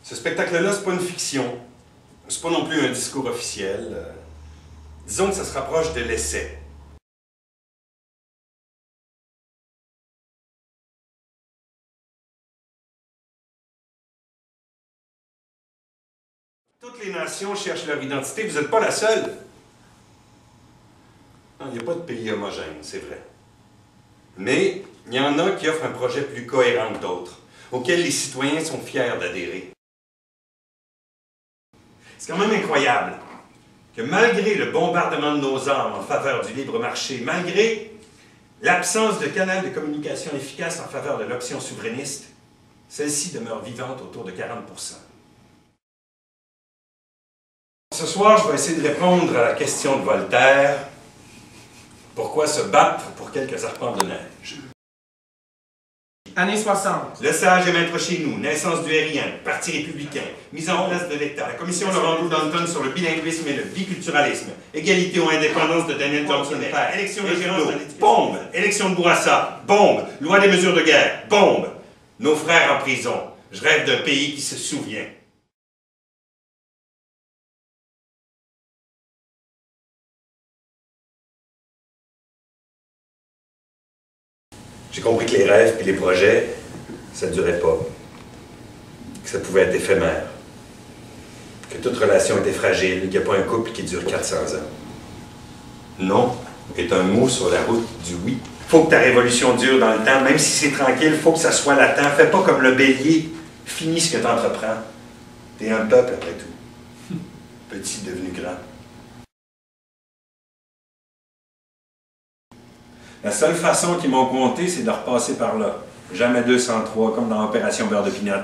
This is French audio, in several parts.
Ce spectacle-là, c'est pas une fiction. C'est pas non plus un discours officiel. Disons que ça se rapproche de l'essai. Toutes les nations cherchent leur identité, vous n'êtes pas la seule. Il n'y a pas de pays homogène, c'est vrai. Mais il y en a qui offrent un projet plus cohérent que d'autres, auquel les citoyens sont fiers d'adhérer. C'est quand même incroyable que malgré le bombardement de nos âmes en faveur du libre marché, malgré l'absence de canal de communication efficace en faveur de l'option souverainiste, celle-ci demeure vivante autour de 40%. Ce soir, je vais essayer de répondre à la question de Voltaire. Pourquoi se battre pour quelques arpents de neige? Années 60. Le sage est maître chez nous, naissance du RIN, Parti républicain, mise en place de l'État, la commission Laurent-Danton sur le bilinguisme et le biculturalisme, égalité ou indépendance de Daniel Johnson, élection de Giraudeau, bombe, élection de Bourassa, bombe, loi des mesures de guerre, bombe, nos frères en prison. Je rêve d'un pays qui se souvient. J'ai compris que les rêves et les projets, ça ne durait pas. Que ça pouvait être éphémère. Que toute relation était fragile, qu'il n'y a pas un couple qui dure 400 ans. Non est un mot sur la route du oui. Faut que ta révolution dure dans le temps, même si c'est tranquille, faut que ça soit latent. Fais pas comme le bélier. Finis ce que tu entreprends. T'es un peuple après tout. Petit devenu grand. La seule façon qu'ils m'ont compté, c'est de repasser par là. Jamais 203, comme dans l'opération Beurre de Pinot.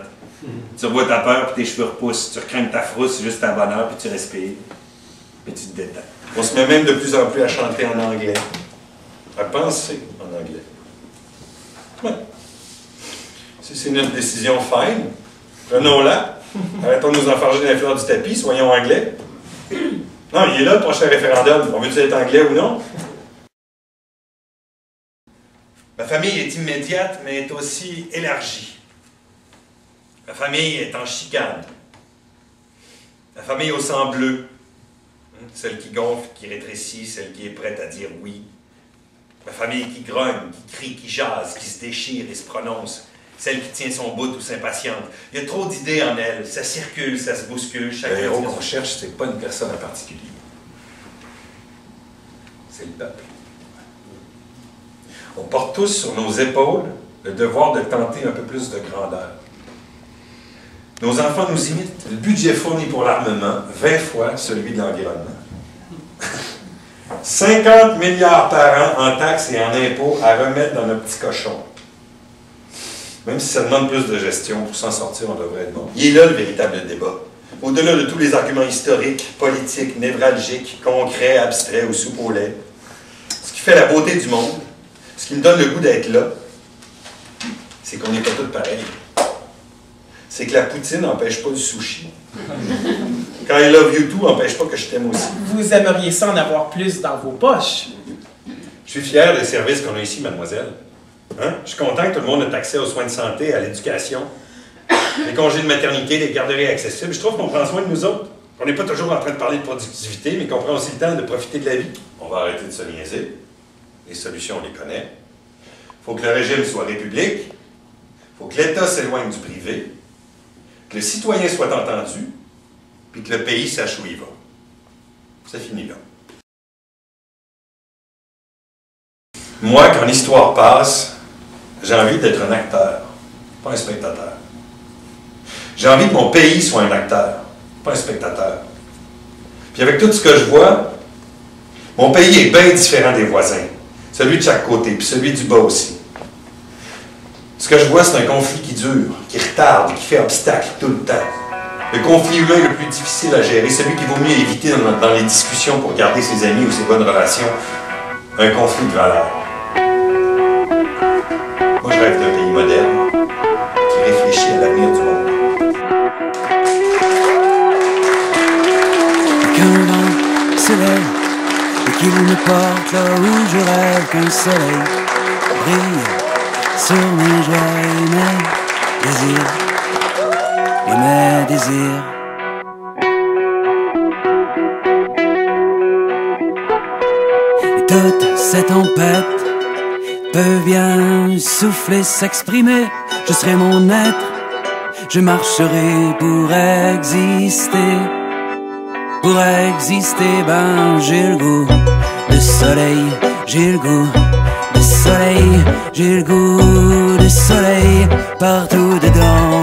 Tu revois ta peur, puis tes cheveux repoussent. Tu recrèmes ta frousse juste à bonne heure, puis tu respires. Puis tu te détends. On se met même de plus en plus à chanter en anglais. À penser en anglais. Ouais. Si c'est notre décision, fine. Prenons-la. Arrêtons de nous enfarger dans les fleurs du tapis, soyons anglais. Non, il est là le prochain référendum. On veut-tu être anglais ou non? Ma famille est immédiate, mais est aussi élargie. Ma famille est en chicane. La famille au sang bleu. Celle qui gonfle, qui rétrécit, celle qui est prête à dire oui. Ma famille qui grogne, qui crie, qui jase, qui se déchire et se prononce. Celle qui tient son bout ou s'impatiente. Il y a trop d'idées en elle. Ça circule, ça se bouscule. Le héros qu'on cherche, c'est pas une personne en particulier. C'est le peuple. On porte tous sur nos épaules le devoir de tenter un peu plus de grandeur. Nos enfants nous imitent. Le budget fourni pour l'armement, 20 fois celui de l'environnement. 50 milliards par an en taxes et en impôts à remettre dans nos petits cochons. Même si ça demande plus de gestion, pour s'en sortir, on devrait être bon. Il est là le véritable débat. Au-delà de tous les arguments historiques, politiques, névralgiques, concrets, abstraits ou soupe au lait. Ce qui fait la beauté du monde, ce qui me donne le goût d'être là, c'est qu'on n'est pas tous pareils. C'est que la poutine n'empêche pas du sushi. Quand I love you too n'empêche pas que je t'aime aussi. Vous aimeriez ça en avoir plus dans vos poches? Je suis fier des services qu'on a ici, mademoiselle. Hein? Je suis content que tout le monde ait accès aux soins de santé, à l'éducation, les congés de maternité, les garderies accessibles. Je trouve qu'on prend soin de nous autres. On n'est pas toujours en train de parler de productivité, mais qu'on prend aussi le temps de profiter de la vie. On va arrêter de se niaiser. Les solutions, on les connaît. Il faut que le régime soit république. Il faut que l'État s'éloigne du privé. Que le citoyen soit entendu. Puis que le pays sache où il va. C'est fini là. Moi, quand l'histoire passe, j'ai envie d'être un acteur, pas un spectateur. J'ai envie que mon pays soit un acteur, pas un spectateur. Puis avec tout ce que je vois, mon pays est bien différent des voisins. Celui de chaque côté, puis celui du bas aussi. Ce que je vois, c'est un conflit qui dure, qui retarde, qui fait obstacle tout le temps. Le conflit humain le plus difficile à gérer, celui qu'il vaut mieux éviter dans les discussions pour garder ses amis ou ses bonnes relations. Un conflit de valeurs. Moi, je rêve d'un pays moderne qui réfléchit à l'avenir du monde. Qu'un vent se lève et qu'il me porte là où je rêve, qu'un soleil brille sur mes joies et mes désirs et mes désir. Et toute cette tempête peut bien souffler, s'exprimer. Je serai mon être, je marcherai pour exister. Pour exister, ben j'ai le goût de soleil, j'ai le goût de soleil, j'ai le goût de soleil partout dedans